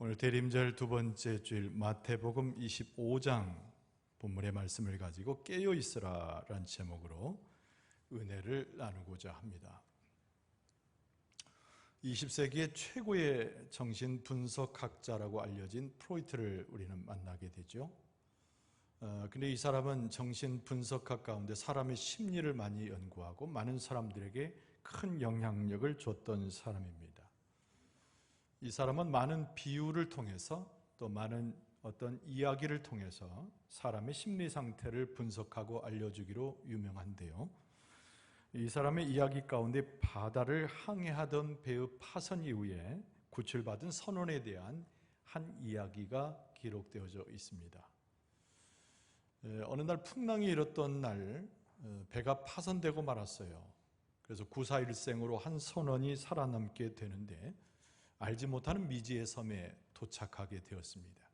오늘 대림절 두 번째 주일 마태복음 25장 본문의 말씀을 가지고 깨어있으라 라는 제목으로 은혜를 나누고자 합니다. 20세기의 최고의 정신 분석학자라고 알려진 프로이트를 우리는 만나게 되죠. 근데 이 사람은 정신 분석학 가운데 사람의 심리를 많이 연구하고 많은 사람들에게 큰 영향력을 줬던 사람입니다. 이 사람은 많은 비유를 통해서 또 많은 어떤 이야기를 통해서 사람의 심리 상태를 분석하고 알려주기로 유명한데요. 이 사람의 이야기 가운데 바다를 항해하던 배의 파선 이후에 구출받은 선원에 대한 한 이야기가 기록되어져 있습니다. 어느 날 풍랑이 일었던 날 배가 파손되고 말았어요. 그래서 구사일생으로 한 선원이 살아남게 되는데 알지 못하는 미지의 섬에 도착하게 되었습니다.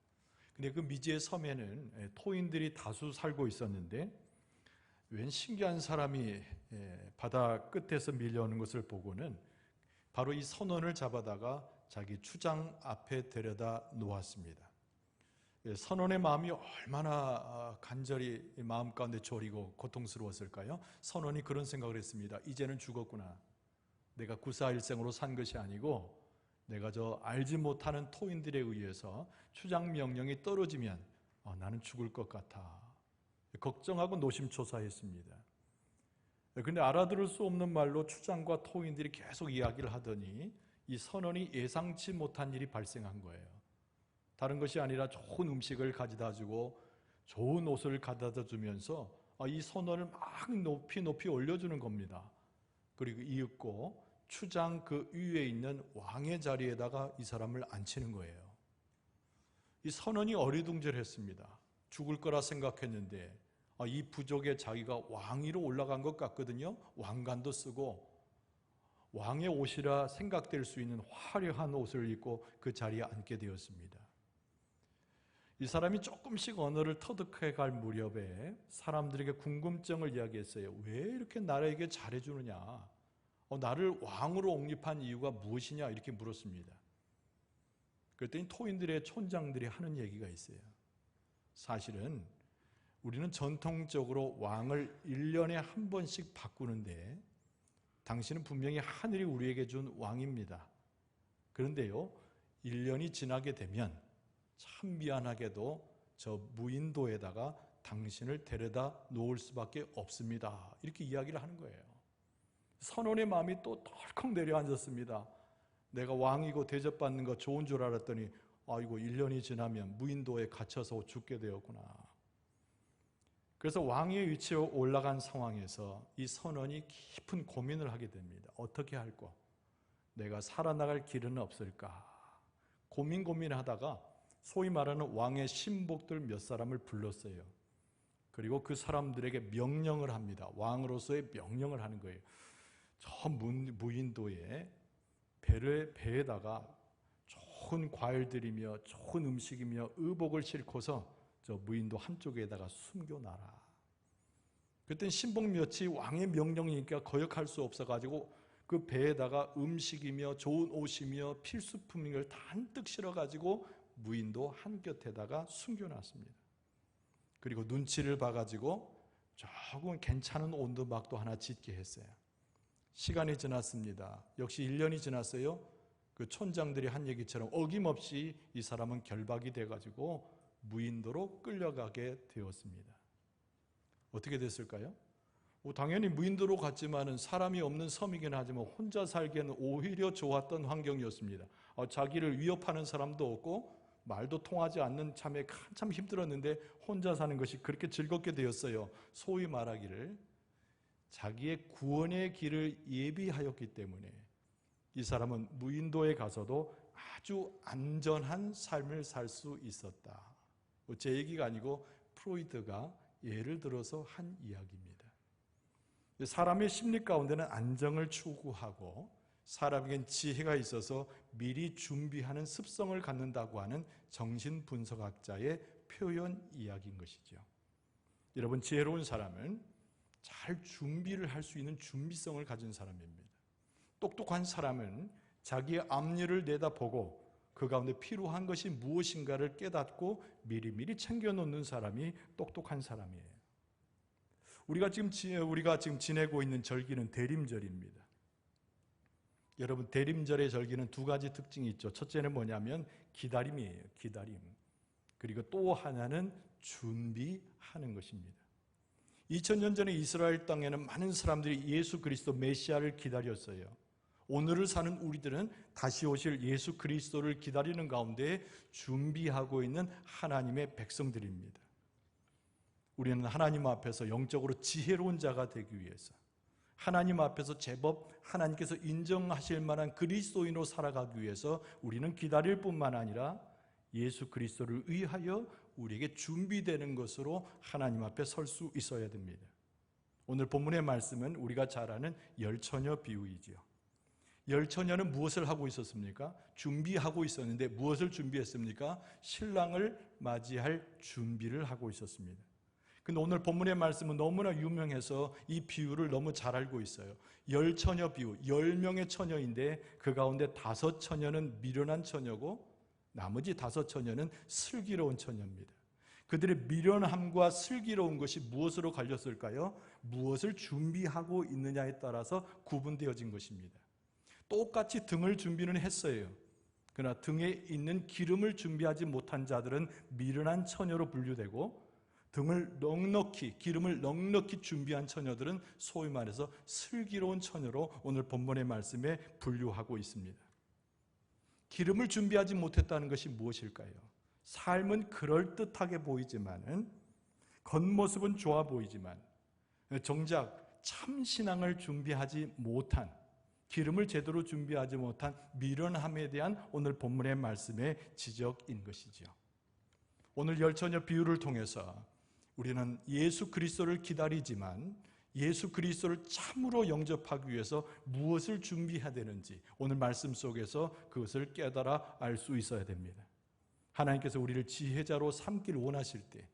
근데 그 미지의 섬에는 토인들이 다수 살고 있었는데 웬 신기한 사람이 바다 끝에서 밀려오는 것을 보고는 바로 이 선원을 잡아다가 자기 추장 앞에 데려다 놓았습니다. 선원의 마음이 얼마나 간절히 마음 가운데 저리고 고통스러웠을까요? 선원이 그런 생각을 했습니다. 이제는 죽었구나. 내가 구사일생으로 산 것이 아니고 내가 저 알지 못하는 토인들에 의해서 추장 명령이 떨어지면 나는 죽을 것 같아. 걱정하고 노심초사했습니다. 그런데 알아들을 수 없는 말로 추장과 토인들이 계속 이야기를 하더니 이 선원이 예상치 못한 일이 발생한 거예요. 다른 것이 아니라 좋은 음식을 가져다 주고 좋은 옷을 가져다 주면서 이 선원을 막 높이 올려주는 겁니다. 그리고 이윽고 추장 그 위에 있는 왕의 자리에다가 이 사람을 앉히는 거예요. 이 선원이 어리둥절했습니다. 죽을 거라 생각했는데 이 부족에 자기가 왕위로 올라간 것 같거든요. 왕관도 쓰고 왕의 옷이라 생각될 수 있는 화려한 옷을 입고 그 자리에 앉게 되었습니다. 이 사람이 조금씩 언어를 터득해 갈 무렵에 사람들에게 궁금증을 이야기했어요. 왜 이렇게 나에게 잘해주느냐? 나를 왕으로 옹립한 이유가 무엇이냐? 이렇게 물었습니다. 그랬더니 토인들의 촌장들이 하는 얘기가 있어요. 사실은 우리는 전통적으로 왕을 1년에 한 번씩 바꾸는데 당신은 분명히 하늘이 우리에게 준 왕입니다. 그런데요, 1년이 지나게 되면 참 미안하게도 저 무인도에다가 당신을 데려다 놓을 수밖에 없습니다. 이렇게 이야기를 하는 거예요. 선원의 마음이 또 덜컥 내려앉았습니다. 내가 왕이고 대접받는 거 좋은 줄 알았더니 아이고 1년이 지나면 무인도에 갇혀서 죽게 되었구나. 그래서 왕의 위치에 올라간 상황에서 이 선원이 깊은 고민을 하게 됩니다. 어떻게 할까? 내가 살아나갈 길은 없을까? 고민하다가 소위 말하는 왕의 신복들 몇 사람을 불렀어요. 그리고 그 사람들에게 명령을 합니다. 왕으로서의 명령을 하는 거예요. 저 무인도에 배에다가 좋은 과일들이며 좋은 음식이며 의복을 싣고서 저 무인도 한쪽에다가 숨겨놔라. 그때 신복 몇이 왕의 명령이니까 거역할 수 없어가지고 그 배에다가 음식이며 좋은 옷이며 필수품을 잔뜩 실어가지고 무인도 한곁에다가 숨겨놨습니다. 그리고 눈치를 봐가지고 조금 괜찮은 온두막도 하나 짓게 했어요. 시간이 지났습니다. 역시 1년이 지났어요. 그 촌장들이 한 얘기처럼 어김없이 이 사람은 결박이 돼가지고 무인도로 끌려가게 되었습니다. 어떻게 됐을까요? 당연히 무인도로 갔지만은 사람이 없는 섬이긴 하지만 혼자 살기에는 오히려 좋았던 환경이었습니다. 자기를 위협하는 사람도 없고 말도 통하지 않는 참에 한참 힘들었는데 혼자 사는 것이 그렇게 즐겁게 되었어요. 소위 말하기를 자기의 구원의 길을 예비하였기 때문에 이 사람은 무인도에 가서도 아주 안전한 삶을 살 수 있었다. 제 얘기가 아니고 프로이트가 예를 들어서 한 이야기입니다. 사람의 심리 가운데는 안정을 추구하고 사람에겐 지혜가 있어서 미리 준비하는 습성을 갖는다고 하는 정신분석학자의 표현 이야기인 것이죠. 여러분, 지혜로운 사람은 잘 준비를 할 수 있는 준비성을 가진 사람입니다. 똑똑한 사람은 자기의 앞일을 내다보고 그 가운데 필요한 것이 무엇인가를 깨닫고 미리미리 챙겨놓는 사람이 똑똑한 사람이에요. 우리가 지금 지내고 있는 절기는 대림절입니다. 여러분, 대림절의 절기는 두 가지 특징이 있죠. 첫째는 뭐냐면 기다림이에요. 기다림. 그리고 또 하나는 준비하는 것입니다. 2000년 전에 이스라엘 땅에는 많은 사람들이 예수 그리스도 메시아를 기다렸어요. 오늘을 사는 우리들은 다시 오실 예수 그리스도를 기다리는 가운데 준비하고 있는 하나님의 백성들입니다. 우리는 하나님 앞에서 영적으로 지혜로운 자가 되기 위해서, 하나님 앞에서 제법 하나님께서 인정하실 만한 그리스도인으로 살아가기 위해서 우리는 기다릴 뿐만 아니라 예수 그리스도를 위하여 우리에게 준비되는 것으로 하나님 앞에 설 수 있어야 됩니다. 오늘 본문의 말씀은 우리가 잘 아는 열처녀 비유이지요. 열처녀는 무엇을 하고 있었습니까? 준비하고 있었는데 무엇을 준비했습니까? 신랑을 맞이할 준비를 하고 있었습니다. 근데 오늘 본문의 말씀은 너무나 유명해서 이 비유를 너무 잘 알고 있어요. 열처녀 비유, 10명의 처녀인데 그 가운데 5처녀는 미련한 처녀고 나머지 5처녀는 슬기로운 처녀입니다. 그들의 미련함과 슬기로운 것이 무엇으로 갈렸을까요? 무엇을 준비하고 있느냐에 따라서 구분되어진 것입니다. 똑같이 등을 준비는 했어요. 그러나 등에 있는 기름을 준비하지 못한 자들은 미련한 처녀로 분류되고, 기름을 넉넉히 준비한 처녀들은 소위 말해서 슬기로운 처녀로 오늘 본문의 말씀에 분류하고 있습니다. 기름을 준비하지 못했다는 것이 무엇일까요? 삶은 그럴듯하게 보이지만은, 겉모습은 좋아 보이지만 정작 참 신앙을 준비하지 못한, 기름을 제대로 준비하지 못한 미련함에 대한 오늘 본문의 말씀의 지적인 것이죠. 오늘 열처녀 비유를 통해서 우리는 예수 그리스도를 기다리지만 예수 그리스도를 참으로 영접하기 위해서 무엇을 준비해야 되는지 오늘 말씀 속에서 그것을 깨달아 알 수 있어야 됩니다. 하나님께서 우리를 지혜자로 삼기를 원하실 때,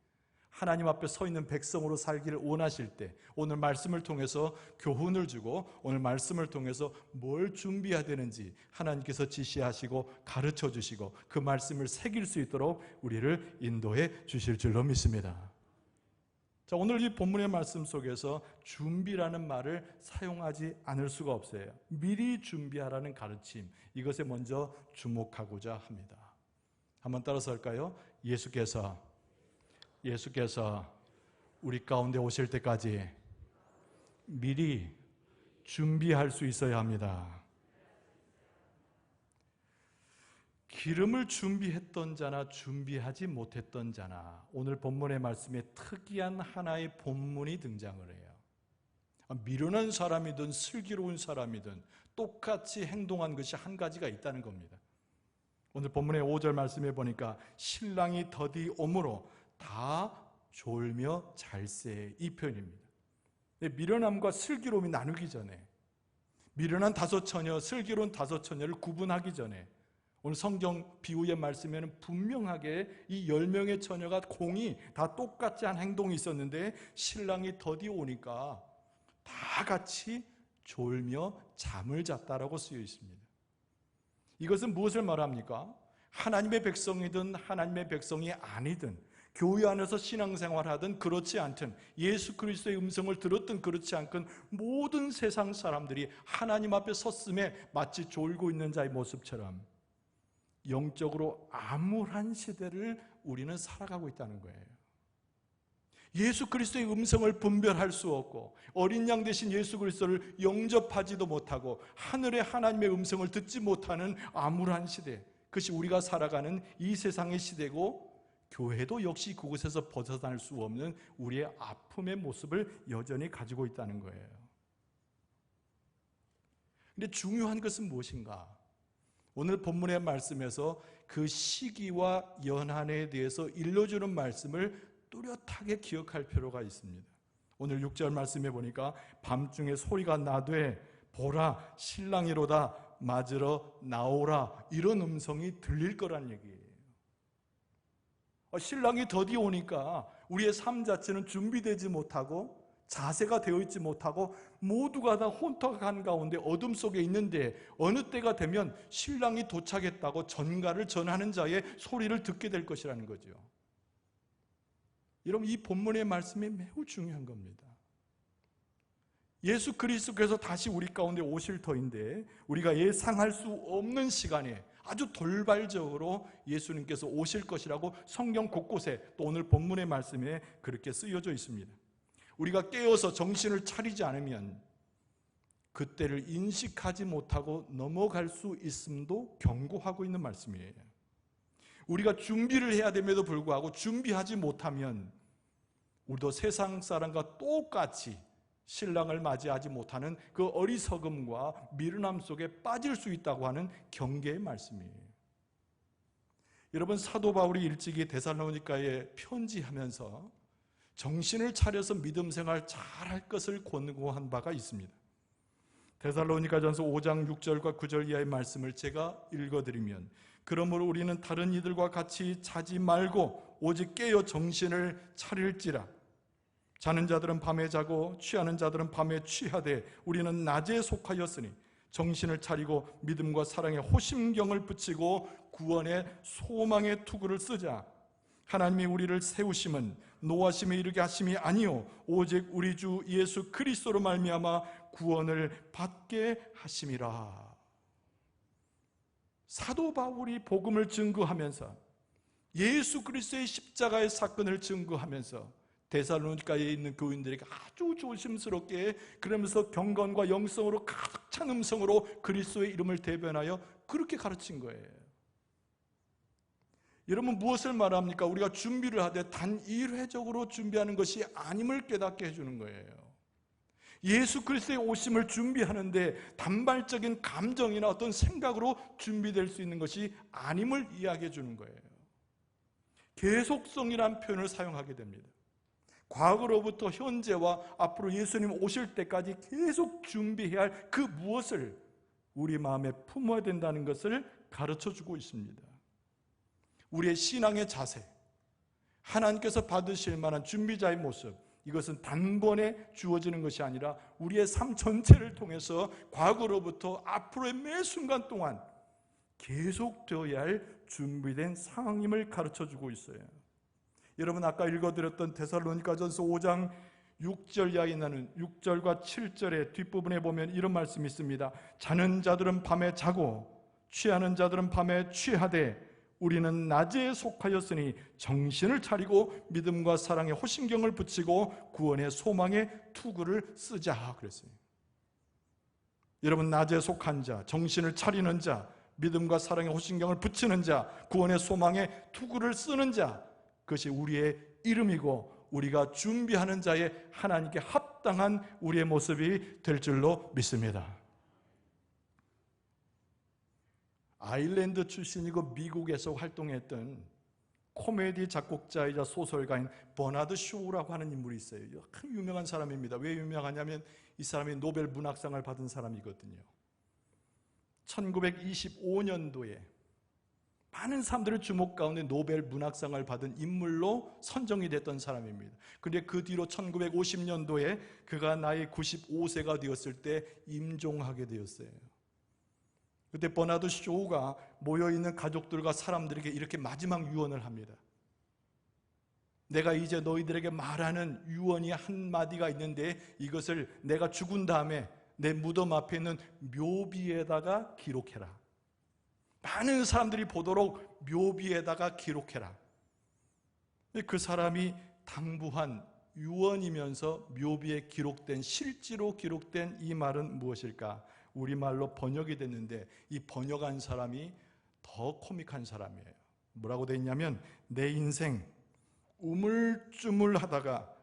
하나님 앞에 서 있는 백성으로 살기를 원하실 때 오늘 말씀을 통해서 교훈을 주고 오늘 말씀을 통해서 뭘 준비해야 되는지 하나님께서 지시하시고 가르쳐 주시고 그 말씀을 새길 수 있도록 우리를 인도해 주실 줄로 믿습니다. 자, 오늘 이 본문의 말씀 속에서 준비라는 말을 사용하지 않을 수가 없어요. 미리 준비하라는 가르침, 이것에 먼저 주목하고자 합니다. 한번 따라서 할까요? 예수께서 우리 가운데 오실 때까지 미리 준비할 수 있어야 합니다. 기름을 준비했던 자나 준비하지 못했던 자나, 오늘 본문의 말씀에 특이한 하나의 본문이 등장을 해요. 미련한 사람이든 슬기로운 사람이든 똑같이 행동한 것이 한 가지가 있다는 겁니다. 오늘 본문의 5절 말씀에 보니까 신랑이 더디 오므로 다 졸며 잘세, 이 표현입니다. 미련함과 슬기로움이 나누기 전에, 미련한 5처녀, 슬기로운 5처녀를 구분하기 전에 오늘 성경 비유의 말씀에는 분명하게 이 10명의 처녀가 공이 다 똑같이 한 행동이 있었는데 신랑이 더디 오니까 다 같이 졸며 잠을 잤다라고 쓰여 있습니다. 이것은 무엇을 말합니까? 하나님의 백성이든 하나님의 백성이 아니든, 교회 안에서 신앙생활하든 그렇지 않든, 예수 그리스도의 음성을 들었든 그렇지 않든 모든 세상 사람들이 하나님 앞에 섰음에 마치 졸고 있는 자의 모습처럼 영적으로 암울한 시대를 우리는 살아가고 있다는 거예요. 예수 그리스도의 음성을 분별할 수 없고 어린 양 되신 예수 그리스도를 영접하지도 못하고 하늘의 하나님의 음성을 듣지 못하는 암울한 시대, 그것이 우리가 살아가는 이 세상의 시대고, 교회도 역시 그곳에서 벗어날 수 없는 우리의 아픔의 모습을 여전히 가지고 있다는 거예요. 그런데 중요한 것은 무엇인가? 오늘 본문의 말씀에서 그 시기와 연한에 대해서 일러주는 말씀을 뚜렷하게 기억할 필요가 있습니다. 오늘 6절 말씀에 보니까 밤중에 소리가 나되 보라 신랑이로다 맞으러 나오라, 이런 음성이 들릴 거란 얘기예요. 신랑이 더디 오니까 우리의 삶 자체는 준비되지 못하고 자세가 되어 있지 못하고 모두가 다 혼탁한 가운데 어둠 속에 있는데 어느 때가 되면 신랑이 도착했다고 전가를 전하는 자의 소리를 듣게 될 것이라는 거죠. 여러분, 이 본문의 말씀이 매우 중요한 겁니다. 예수 그리스도께서 다시 우리 가운데 오실 터인데 우리가 예상할 수 없는 시간에 아주 돌발적으로 예수님께서 오실 것이라고 성경 곳곳에 또 오늘 본문의 말씀에 그렇게 쓰여져 있습니다. 우리가 깨어서 정신을 차리지 않으면 그때를 인식하지 못하고 넘어갈 수 있음도 경고하고 있는 말씀이에요. 우리가 준비를 해야 됨에도 불구하고 준비하지 못하면 우리도 세상 사람과 똑같이 신랑을 맞이하지 못하는 그 어리석음과 미련함 속에 빠질 수 있다고 하는 경계의 말씀이에요. 여러분, 사도 바울이 일찍이 데살로니가에 편지하면서 정신을 차려서 믿음 생활 잘할 것을 권고한 바가 있습니다. 데살로니가전서 5장 6절과 9절 이하의 말씀을 제가 읽어드리면, 그러므로 우리는 다른 이들과 같이 자지 말고 오직 깨어 정신을 차릴지라. 자는 자들은 밤에 자고 취하는 자들은 밤에 취하되 우리는 낮에 속하였으니 정신을 차리고 믿음과 사랑에 호심경을 붙이고 구원의 소망의 투구를 쓰자. 하나님이 우리를 세우심은 노하심에 이르게 하심이 아니요 오직 우리 주 예수 그리스도로 말미암아 구원을 받게 하심이라. 사도 바울이 복음을 증거하면서 예수 그리스도의 십자가의 사건을 증거하면서 데살로니가에 있는 교인들에게 아주 조심스럽게, 그러면서 경건과 영성으로 가득 찬 음성으로 그리스도의 이름을 대변하여 그렇게 가르친 거예요. 여러분, 무엇을 말합니까? 우리가 준비를 하되 단 일회적으로 준비하는 것이 아님을 깨닫게 해주는 거예요. 예수 그리스도의 오심을 준비하는데 단발적인 감정이나 어떤 생각으로 준비될 수 있는 것이 아님을 이야기해 주는 거예요. 계속성이라는 표현을 사용하게 됩니다. 과거로부터 현재와 앞으로 예수님 오실 때까지 계속 준비해야 할 그 무엇을 우리 마음에 품어야 된다는 것을 가르쳐주고 있습니다. 우리의 신앙의 자세, 하나님께서 받으실 만한 준비자의 모습, 이것은 단번에 주어지는 것이 아니라 우리의 삶 전체를 통해서 과거로부터 앞으로의 매 순간 동안 계속되어야 할 준비된 상황임을 가르쳐주고 있어요. 여러분, 아까 읽어드렸던 데살로니가전서 5장 6절 이하에 있는 6절과 7절의 뒷부분에 보면 이런 말씀이 있습니다. 자는 자들은 밤에 자고 취하는 자들은 밤에 취하되 우리는 낮에 속하였으니 정신을 차리고 믿음과 사랑에 호심경을 붙이고 구원의 소망의 투구를 쓰자 그랬어요. 여러분, 낮에 속한 자, 정신을 차리는 자, 믿음과 사랑에 호심경을 붙이는 자, 구원의 소망의 투구를 쓰는 자, 그것이 우리의 이름이고 우리가 준비하는 자의 하나님께 합당한 우리의 모습이 될 줄로 믿습니다. 아일랜드 출신이고 미국에서 활동했던 코미디 작곡자이자 소설가인 버나드 쇼우라고 하는 인물이 있어요. 큰 유명한 사람입니다. 왜 유명하냐면 이 사람이 노벨 문학상을 받은 사람이거든요. 1925년도에 많은 사람들의 주목 가운데 노벨 문학상을 받은 인물로 선정이 됐던 사람입니다. 그런데 그 뒤로 1950년도에 그가 나이 95세가 되었을 때 임종하게 되었어요. 그때 버나드 쇼우가 모여있는 가족들과 사람들에게 이렇게 마지막 유언을 합니다. 내가 이제 너희들에게 말하는 유언이 한마디가 있는데 이것을 내가 죽은 다음에 내 무덤 앞에 있는 묘비에다가 기록해라. 많은 사람들이 보도록 묘비에다가 기록해라. 그 사람이 당부한 유언이면서 묘비에 기록된, 실제로 기록된 이 말은 무엇일까? 우리말로 번역이 됐는데 이 번역한 사람이 더 코믹한 사람이에요. 뭐라고 되어 있냐면 내 인생 우물쭈물하다가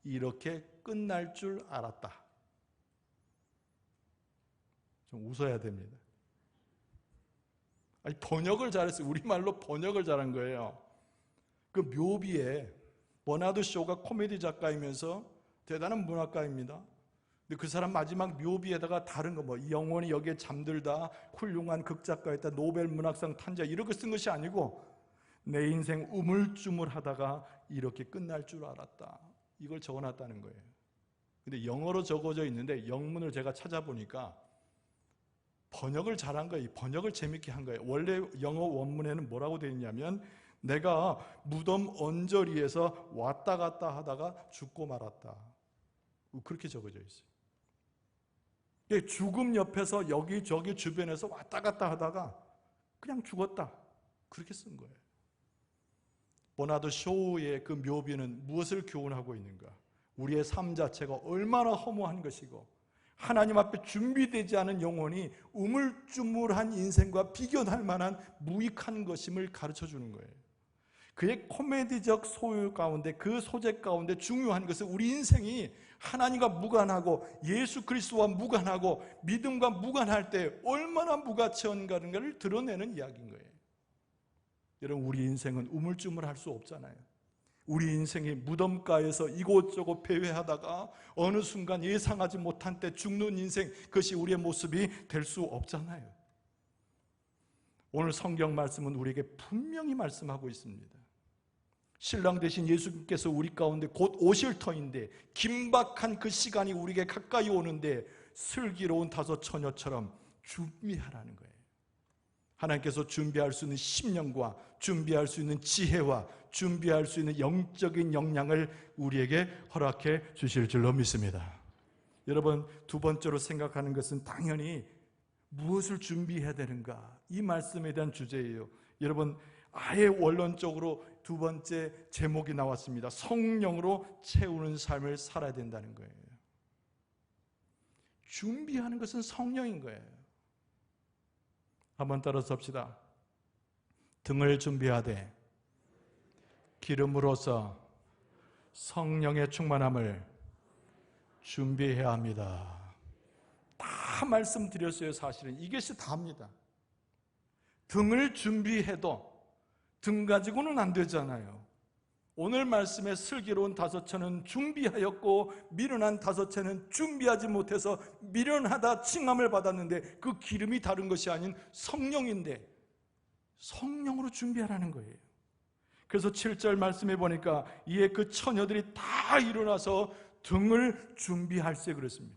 이렇게 끝날 줄 알았다. 좀 웃어야 됩니다. 아니, 번역을 잘했어요. 우리말로 번역을 잘한 거예요. 그 묘비에 버나드 쇼가 코미디 작가이면서 대단한 문학가입니다. 근데 그 사람 마지막 묘비에다가 다른 거 영원히 여기에 잠들다, 훌륭한 극작가였다, 노벨 문학상 탄자 이렇게 쓴 것이 아니고 내 인생 우물쭈물하다가 이렇게 끝날 줄 알았다. 이걸 적어놨다는 거예요. 근데 영어로 적어져 있는데 영문을 제가 찾아보니까 번역을 잘한 거예요. 번역을 재밌게 한 거예요. 원래 영어 원문에는 뭐라고 되어 있냐면 내가 무덤 언저리에서 왔다 갔다 하다가 죽고 말았다. 그렇게 적어져 있어요. 죽음 옆에서 여기저기 주변에서 왔다 갔다 하다가 그냥 죽었다. 그렇게 쓴 거예요. 버나드 쇼우의 그 묘비는 무엇을 교훈하고 있는가? 우리의 삶 자체가 얼마나 허무한 것이고 하나님 앞에 준비되지 않은 영혼이 우물쭈물한 인생과 비교할 만한 무익한 것임을 가르쳐주는 거예요. 그의 코미디적 소유 가운데, 그 소재 가운데 중요한 것은 우리 인생이 하나님과 무관하고 예수 그리스도와 무관하고 믿음과 무관할 때 얼마나 무가치한가를 드러내는 이야기인 거예요. 여러분, 우리 인생은 우물쭈물할 수 없잖아요. 우리 인생이 무덤가에서 이곳저곳 배회하다가 어느 순간 예상하지 못한 때 죽는 인생, 그것이 우리의 모습이 될 수 없잖아요. 오늘 성경 말씀은 우리에게 분명히 말씀하고 있습니다. 신랑 되신 예수님께서 우리 가운데 곧 오실 터인데 긴박한 그 시간이 우리에게 가까이 오는데 슬기로운 다섯 처녀처럼 준비하라는 거예요. 하나님께서 준비할 수 있는 심령과 준비할 수 있는 지혜와 준비할 수 있는 영적인 역량을 우리에게 허락해 주실 줄로 믿습니다. 여러분, 두 번째로 생각하는 것은 당연히 무엇을 준비해야 되는가, 이 말씀에 대한 주제예요. 여러분, 아예 원론적으로 두 번째 제목이 나왔습니다. 성령으로 채우는 삶을 살아야 된다는 거예요. 준비하는 것은 성령인 거예요. 한번 따라서 합시다. 등을 준비하되 기름으로써 성령의 충만함을 준비해야 합니다. 다 말씀드렸어요. 사실은 이것이 다입니다. 등을 준비해도 등 가지고는 안 되잖아요. 오늘 말씀의 슬기로운 다섯처는 준비하였고 미련한 다섯처는 준비하지 못해서 미련하다 칭함을 받았는데 그 기름이 다른 것이 아닌 성령인데 성령으로 준비하라는 거예요. 그래서 7절 말씀해 보니까 이에 그 처녀들이 다 일어나서 등을 준비할세 그랬습니다.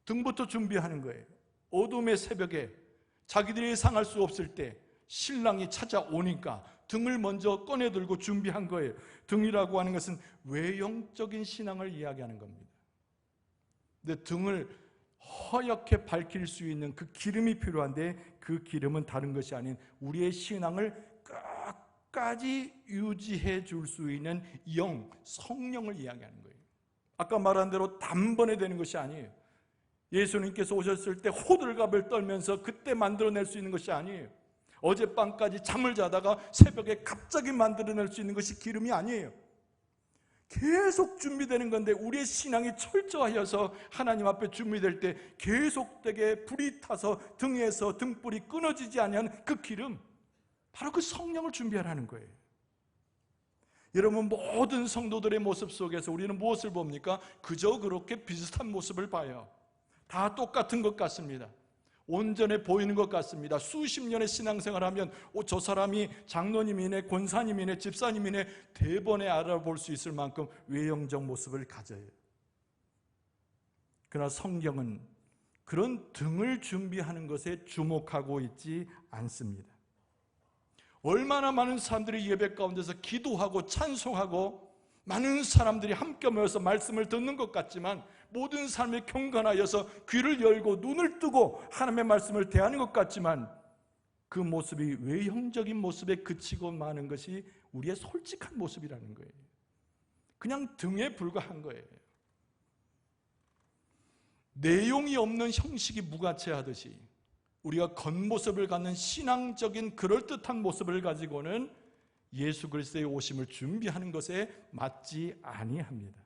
등부터 준비하는 거예요. 어둠의 새벽에 자기들이 상할 수 없을 때 신랑이 찾아오니까 등을 먼저 꺼내들고 준비한 거예요. 등이라고 하는 것은 외형적인 신앙을 이야기하는 겁니다. 근데 등을 허옇게 밝힐 수 있는 그 기름이 필요한데 그 기름은 다른 것이 아닌 우리의 신앙을 끝까지 유지해 줄 수 있는 영, 성령을 이야기하는 거예요. 아까 말한 대로 단번에 되는 것이 아니에요. 예수님께서 오셨을 때 호들갑을 떨면서 그때 만들어낼 수 있는 것이 아니에요. 어젯밤까지 잠을 자다가 새벽에 갑자기 만들어낼 수 있는 것이 기름이 아니에요. 계속 준비되는 건데 우리의 신앙이 철저하여서 하나님 앞에 준비될 때 계속되게 불이 타서 등에서 등불이 끊어지지 않는 그 기름, 바로 그 성령을 준비하라는 거예요. 여러분, 모든 성도들의 모습 속에서 우리는 무엇을 봅니까? 그저 그렇게 비슷한 모습을 봐요. 다 똑같은 것 같습니다. 온전해 보이는 것 같습니다. 수십 년의 신앙생활하면 저 사람이 장로님이네, 권사님이네, 집사님이네 대번에 알아볼 수 있을 만큼 외형적 모습을 가져요. 그러나 성경은 그런 등을 준비하는 것에 주목하고 있지 않습니다. 얼마나 많은 사람들이 예배 가운데서 기도하고 찬송하고 많은 사람들이 함께 모여서 말씀을 듣는 것 같지만 모든 삶에 경건하여서 귀를 열고 눈을 뜨고 하나님의 말씀을 대하는 것 같지만 그 모습이 외형적인 모습에 그치고 마는 것이 우리의 솔직한 모습이라는 거예요. 그냥 등에 불과한 거예요. 내용이 없는 형식이 무가치하듯이 우리가 겉모습을 갖는 신앙적인 그럴듯한 모습을 가지고는 예수 그리스도의 오심을 준비하는 것에 맞지 아니합니다.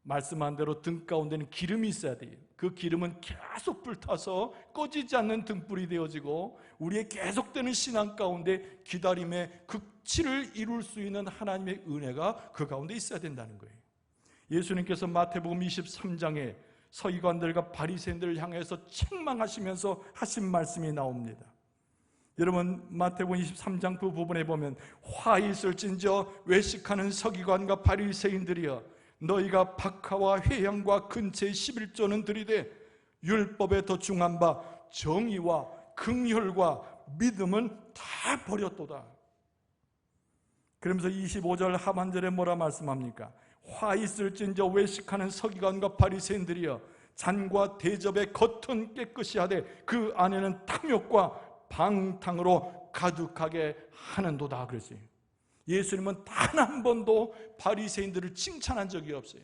말씀한 대로 등 가운데는 기름이 있어야 돼요. 그 기름은 계속 불타서 꺼지지 않는 등불이 되어지고 우리의 계속되는 신앙 가운데 기다림의 극치를 이룰 수 있는 하나님의 은혜가 그 가운데 있어야 된다는 거예요. 예수님께서 마태복음 23장에 서기관들과 바리새인들을 향해서 책망하시면서 하신 말씀이 나옵니다. 여러분, 마태복음 23장 그 부분에 보면 화 있을진저 외식하는 서기관과 바리새인들이여 너희가 박하와 회향과 근처의 11조는 들이되 율법에 더 중한 바 정의와 긍휼과 믿음은 다 버렸도다. 그러면서 25절 하반절에 뭐라 말씀합니까? 화 있을진저 외식하는 서기관과 바리새인들이여 잔과 대접의 겉은 깨끗이 하되 그 안에는 탐욕과 방탕으로 가득하게 하는도다 그랬어요. 예수님은 단 한 번도 바리새인들을 칭찬한 적이 없어요.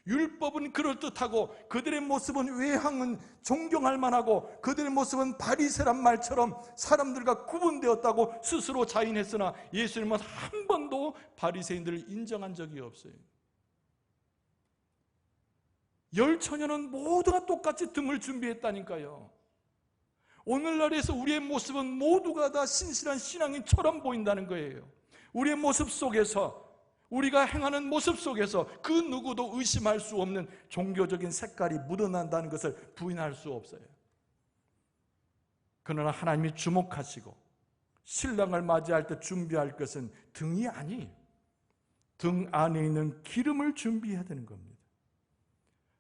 율법은 그럴듯하고 그들의 모습은 외향은 존경할 만하고 그들의 모습은 바리새란 말처럼 사람들과 구분되었다고 스스로 자인했으나 예수님은 한 번도 바리새인들을 인정한 적이 없어요. 열 처녀는 모두가 똑같이 등을 준비했다니까요. 오늘날에서 우리의 모습은 모두가 다 신실한 신앙인처럼 보인다는 거예요. 우리의 모습 속에서, 우리가 행하는 모습 속에서 그 누구도 의심할 수 없는 종교적인 색깔이 묻어난다는 것을 부인할 수 없어요. 그러나 하나님이 주목하시고 신랑을 맞이할 때 준비할 것은 등이 아니에요. 등 안에 있는 기름을 준비해야 되는 겁니다.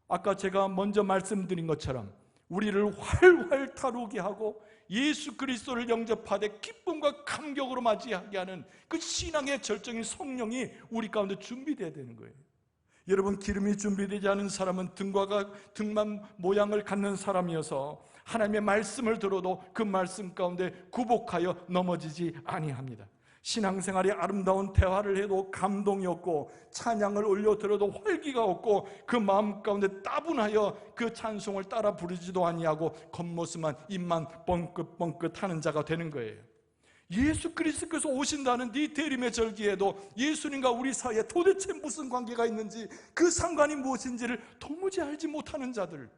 아까 제가 먼저 말씀드린 것처럼 우리를 활활 타오르게 하고 예수 그리스도를 영접하되 기쁨과 감격으로 맞이하게 하는 그 신앙의 절정인 성령이 우리 가운데 준비되어야 되는 거예요. 여러분, 기름이 준비되지 않은 사람은 등만 모양을 갖는 사람이어서 하나님의 말씀을 들어도 그 말씀 가운데 굴복하여 넘어지지 아니합니다. 신앙생활이 아름다운 대화를 해도 감동이 없고 찬양을 올려 들어도 활기가 없고 그 마음 가운데 따분하여 그 찬송을 따라 부르지도 아니하고 겉모습만 입만 뻥긋뻥긋 하는 자가 되는 거예요. 예수 그리스도께서 오신다는 이 대림의 절기에도 예수님과 우리 사이에 도대체 무슨 관계가 있는지, 그 상관이 무엇인지를 도무지 알지 못하는 자들,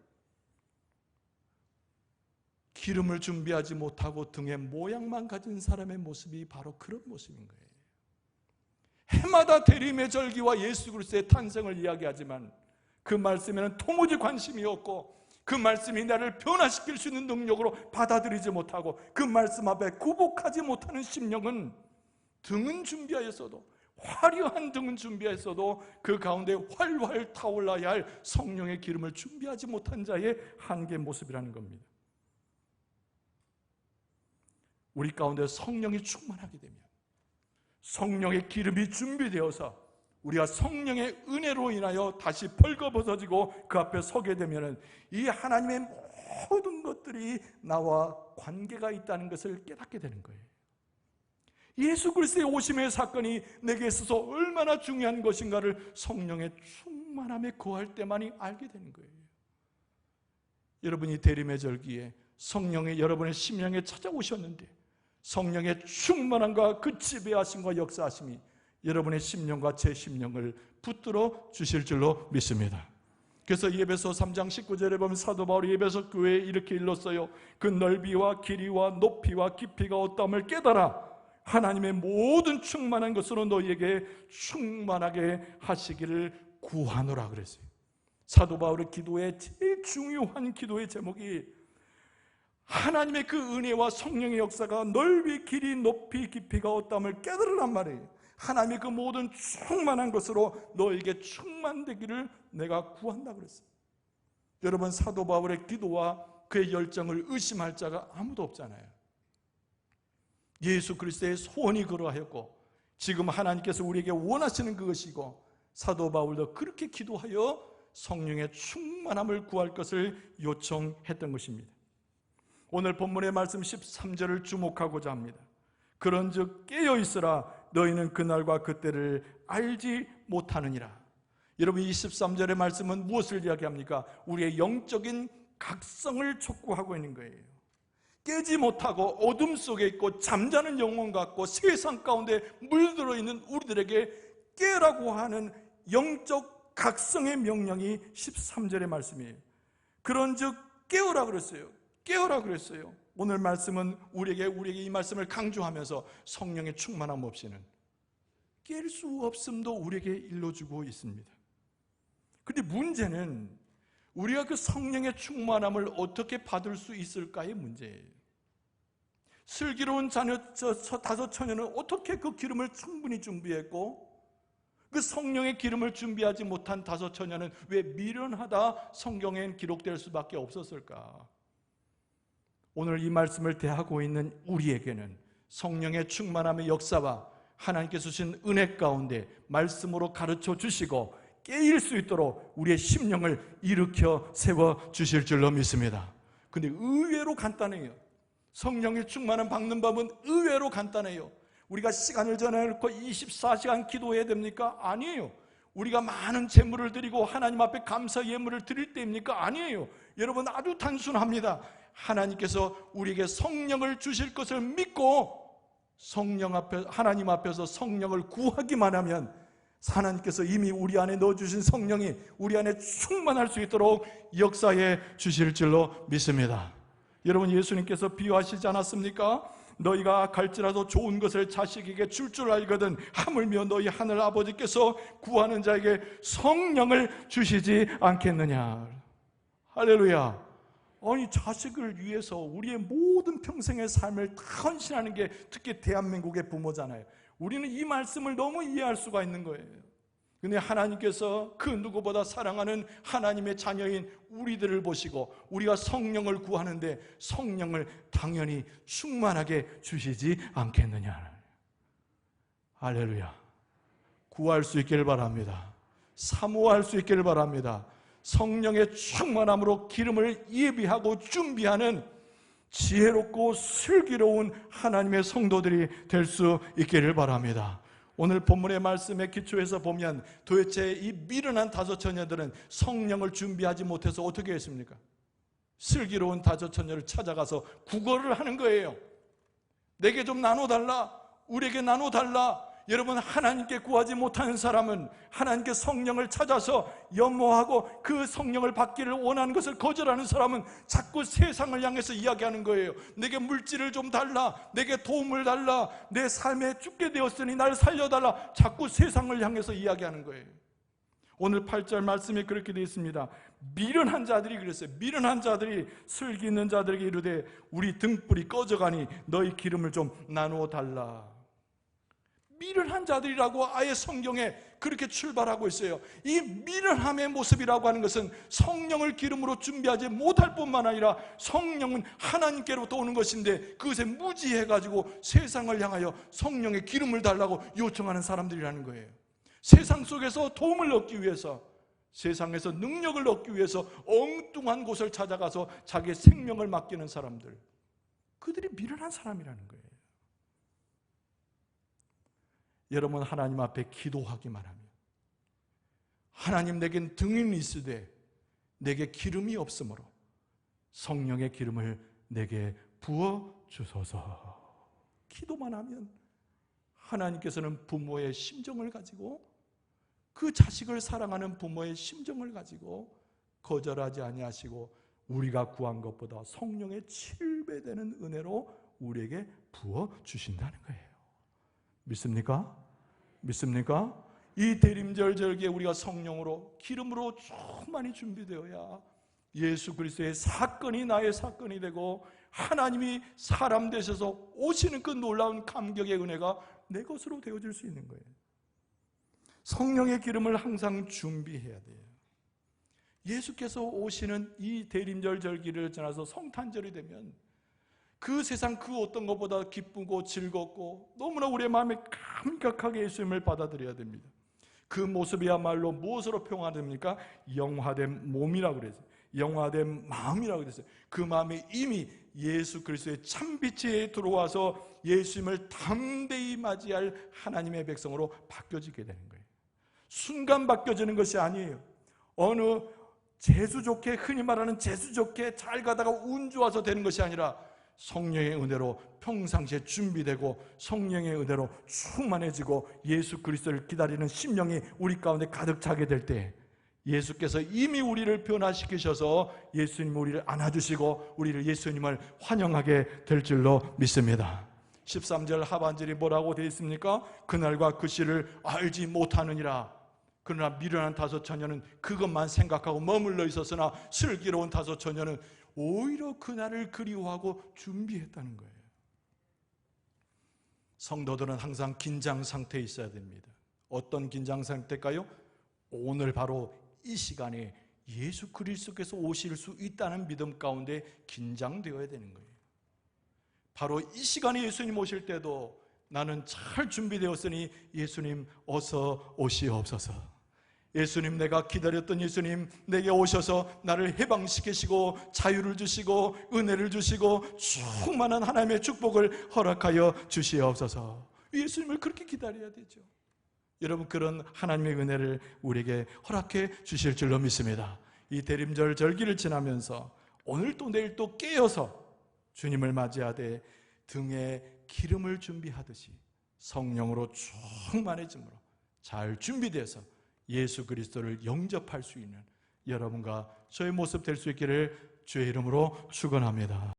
기름을 준비하지 못하고 등의 모양만 가진 사람의 모습이 바로 그런 모습인 거예요. 해마다 대림의 절기와 예수 그리스도의 탄생을 이야기하지만 그 말씀에는 도무지 관심이 없고 그 말씀이 나를 변화시킬 수 있는 능력으로 받아들이지 못하고 그 말씀 앞에 굴복하지 못하는 심령은 등은 준비하였어도, 화려한 등은 준비했어도 그 가운데 활활 타올라야 할 성령의 기름을 준비하지 못한 자의 한계 모습이라는 겁니다. 우리 가운데 성령이 충만하게 되면, 성령의 기름이 준비되어서 우리가 성령의 은혜로 인하여 다시 벌거벗어지고 그 앞에 서게 되면 이 하나님의 모든 것들이 나와 관계가 있다는 것을 깨닫게 되는 거예요. 예수 그리스도의 오심의 사건이 내게 있어서 얼마나 중요한 것인가를 성령의 충만함에 거할 때만이 알게 되는 거예요. 여러분이 대림의 절기에 성령이 여러분의 심령에 찾아오셨는데 성령의 충만함과 그 지배하심과 역사하심이 여러분의 심령과 제 심령을 붙들어 주실 줄로 믿습니다. 그래서 에베소 3장 19절에 보면 사도 바울이 에베소 교회에 이렇게 일렀어요. 그 넓이와 길이와 높이와 깊이가 어떠함을 깨달아 하나님의 모든 충만한 것으로 너희에게 충만하게 하시기를 구하노라 그랬어요. 사도 바울의 기도의 제일 중요한 기도의 제목이 하나님의 그 은혜와 성령의 역사가 넓이, 길이, 높이, 깊이가 어떠함을 깨달으란 말이에요. 하나님의 그 모든 충만한 것으로 너에게 충만되기를 내가 구한다 그랬어요. 여러분, 사도 바울의 기도와 그의 열정을 의심할 자가 아무도 없잖아요. 예수 그리스도의 소원이 그러하였고 지금 하나님께서 우리에게 원하시는 그것이고 사도 바울도 그렇게 기도하여 성령의 충만함을 구할 것을 요청했던 것입니다. 오늘 본문의 말씀 13절을 주목하고자 합니다. 그런즉 깨어있으라 너희는 그날과 그때를 알지 못하느니라. 여러분, 이 13절의 말씀은 무엇을 이야기합니까? 우리의 영적인 각성을 촉구하고 있는 거예요. 깨지 못하고 어둠 속에 있고 잠자는 영혼 같고 세상 가운데 물들어 있는 우리들에게 깨라고 하는 영적 각성의 명령이 13절의 말씀이에요. 그런즉 깨어라 그랬어요. 깨어라 그랬어요. 오늘 말씀은 우리에게 이 말씀을 강조하면서 성령의 충만함 없이는 깰 수 없음도 우리에게 일러주고 있습니다. 그런데 문제는 우리가 그 성령의 충만함을 어떻게 받을 수 있을까의 문제예요. 슬기로운 자녀 다섯 처녀는 어떻게 그 기름을 충분히 준비했고 그 성령의 기름을 준비하지 못한 다섯 처녀는 왜 미련하다 성경엔 기록될 수밖에 없었을까? 오늘 이 말씀을 대하고 있는 우리에게는 성령의 충만함의 역사와 하나님께서 주신 은혜 가운데 말씀으로 가르쳐 주시고 깨일 수 있도록 우리의 심령을 일으켜 세워 주실 줄로 믿습니다. 근데 의외로 간단해요. 성령의 충만함 받는 법은 의외로 간단해요. 우리가 시간을 정해놓고 24시간 기도해야 됩니까? 아니에요. 우리가 많은 제물을 드리고 하나님 앞에 감사 예물을 드릴 때입니까? 아니에요. 여러분, 아주 단순합니다. 하나님께서 우리에게 성령을 주실 것을 믿고 하나님 앞에서 성령을 구하기만 하면 하나님께서 이미 우리 안에 넣어주신 성령이 우리 안에 충만할 수 있도록 역사해 주실 줄로 믿습니다. 여러분, 예수님께서 비유하시지 않았습니까? 너희가 갈지라도 좋은 것을 자식에게 줄 알거든 하물며 너희 하늘 아버지께서 구하는 자에게 성령을 주시지 않겠느냐. 할렐루야. 아니, 자식을 위해서 우리의 모든 평생의 삶을 다 헌신하는 게 특히 대한민국의 부모잖아요. 우리는 이 말씀을 너무 이해할 수가 있는 거예요. 근데 하나님께서 그 누구보다 사랑하는 하나님의 자녀인 우리들을 보시고 우리가 성령을 구하는데 성령을 당연히 충만하게 주시지 않겠느냐. 할렐루야. 구할 수 있기를 바랍니다. 사모할 수 있기를 바랍니다. 성령의 충만함으로 기름을 예비하고 준비하는 지혜롭고 슬기로운 하나님의 성도들이 될 수 있기를 바랍니다. 오늘 본문의 말씀에 기초해서 보면 도대체 이 미련한 다섯 처녀들은 성령을 준비하지 못해서 어떻게 했습니까? 슬기로운 다섯 처녀를 찾아가서 구걸을 하는 거예요. 내게 좀 나눠달라, 우리에게 나눠달라. 여러분, 하나님께 구하지 못하는 사람은 하나님께 성령을 찾아서 연모하고 그 성령을 받기를 원하는 것을 거절하는 사람은 자꾸 세상을 향해서 이야기하는 거예요. 내게 물질을 좀 달라, 내게 도움을 달라, 내 삶에 죽게 되었으니 날 살려달라. 자꾸 세상을 향해서 이야기하는 거예요. 오늘 8절 말씀에 그렇게 되어 있습니다. 미련한 자들이 그랬어요. 미련한 자들이 슬기 있는 자들에게 이르되 우리 등불이 꺼져가니 너희 기름을 좀 나누어 달라. 미련한 자들이라고 아예 성경에 그렇게 출발하고 있어요. 이 미련함의 모습이라고 하는 것은 성령을 기름으로 준비하지 못할 뿐만 아니라 성령은 하나님께로부터 오는 것인데 그것에 무지해가지고 세상을 향하여 성령의 기름을 달라고 요청하는 사람들이라는 거예요. 세상 속에서 도움을 얻기 위해서, 세상에서 능력을 얻기 위해서 엉뚱한 곳을 찾아가서 자기의 생명을 맡기는 사람들, 그들이 미련한 사람이라는 거예요. 여러분, 하나님 앞에 기도하기만 하면 하나님 내겐 등인이 있으되 내게 기름이 없으므로 성령의 기름을 내게 부어주소서. 기도만 하면 하나님께서는 부모의 심정을 가지고, 그 자식을 사랑하는 부모의 심정을 가지고 거절하지 아니하시고 우리가 구한 것보다 성령의 7배 되는 은혜로 우리에게 부어주신다는 거예요. 믿습니까? 믿습니까? 이 대림절 절기에 우리가 성령으로 기름으로 충만히 준비되어야 예수 그리스도의 사건이 나의 사건이 되고 하나님이 사람 되셔서 오시는 그 놀라운 감격의 은혜가 내 것으로 되어질 수 있는 거예요. 성령의 기름을 항상 준비해야 돼요. 예수께서 오시는 이 대림절 절기를 지나서 성탄절이 되면 그 세상 그 어떤 것보다 기쁘고 즐겁고 너무나 우리의 마음에 감격하게 예수님을 받아들여야 됩니다. 그 모습이야말로 무엇으로 평화됩니까? 영화된 몸이라고 그랬어요. 영화된 마음이라고 그랬어요. 그 마음이 이미 예수 그리스도의 참빛이 들어와서 예수님을 담대히 맞이할 하나님의 백성으로 바뀌어지게 되는 거예요. 순간 바뀌어지는 것이 아니에요. 어느 재수 좋게, 흔히 말하는 재수 좋게 잘 가다가 운 좋아서 되는 것이 아니라 성령의 은혜로 평상시에 준비되고 성령의 은혜로 충만해지고 예수 그리스도를 기다리는 심령이 우리 가운데 가득 차게 될 때 예수께서 이미 우리를 변화시키셔서 예수님 우리를 안아주시고 우리를 예수님을 환영하게 될 줄로 믿습니다. 13절 하반절이 뭐라고 되어 있습니까? 그날과 그 시를 알지 못하느니라. 그러나 미련한 다섯 처녀는 그것만 생각하고 머물러 있었으나 슬기로운 다섯 처녀는 오히려 그날을 그리워하고 준비했다는 거예요. 성도들은 항상 긴장 상태에 있어야 됩니다. 어떤 긴장 상태일까요? 오늘 바로 이 시간에 예수 그리스도께서 오실 수 있다는 믿음 가운데 긴장되어야 되는 거예요. 바로 이 시간에 예수님 오실 때도 나는 잘 준비되었으니 예수님 어서 오시옵소서. 예수님, 내가 기다렸던 예수님 내게 오셔서 나를 해방시키시고 자유를 주시고 은혜를 주시고 충만한 하나님의 축복을 허락하여 주시옵소서. 예수님을 그렇게 기다려야 되죠. 여러분, 그런 하나님의 은혜를 우리에게 허락해 주실 줄로 믿습니다. 이 대림절 절기를 지나면서 오늘 또 내일 또 깨어서 주님을 맞이하되 등에 기름을 준비하듯이 성령으로 충만해짐으로 잘 준비돼서 예수 그리스도를 영접할 수 있는 여러분과 저의 모습 될 수 있기를 주의 이름으로 축원합니다.